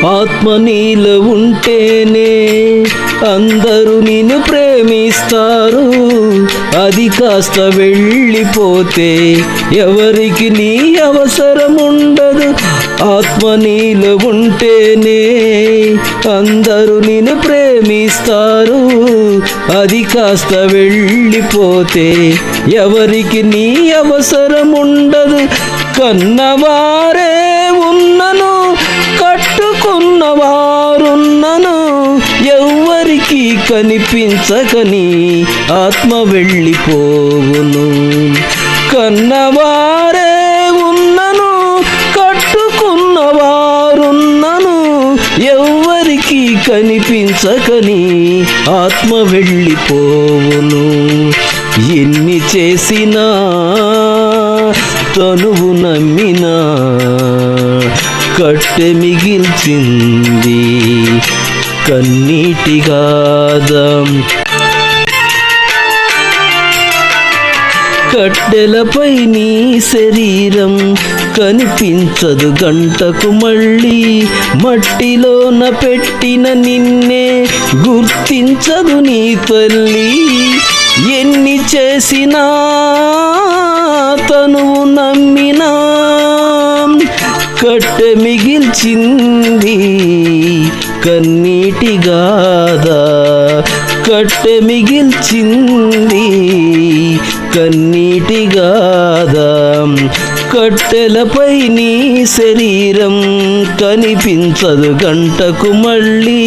ఆత్మ నీలో ఉంటేనే అందరూ నిన్ను ప్రేమిస్తారు. అది కాస్త వెళ్ళిపోతే ఎవరికి నీ అవసరం ఉండదు. ఆత్మ నీలో ఉంటేనే అందరూ నిన్ను ప్రేమిస్తారు. అది కాస్త వెళ్ళిపోతే ఎవరికి నీ అవసరం ఉండదు. కన్నవారే ఉన్నను, కట్టుకున్నవారున్నను, ఎవ్వరికి కనిపించకని ఆత్మ వెళ్ళిపోవును. కన్నవారే ఉన్నను, కట్టుకున్నవారున్నను, ఎవ్వరికి కనిపించకని ఆత్మ వెళ్ళిపోవును. ఎన్ని చేసినా తనువు నమ్మినా కట్టె మిగిల్చింది కన్నీటి గాథం. కట్టెలపై నీ శరీరం కనిపించదు గంటకు మళ్ళీ. మట్టిలోన పెట్టిన నిన్నే గుర్తించదు నీ తల్లి. ఎన్ని చేసినా తనువు నమ్మినా కట్టె మిగిల్చింది కన్నీటి గాథ. కట్టె మిగిల్చింది కన్నీటి గాథ. కట్టెలపై నీ శరీరం కనిపించదు గంటకు మళ్ళీ.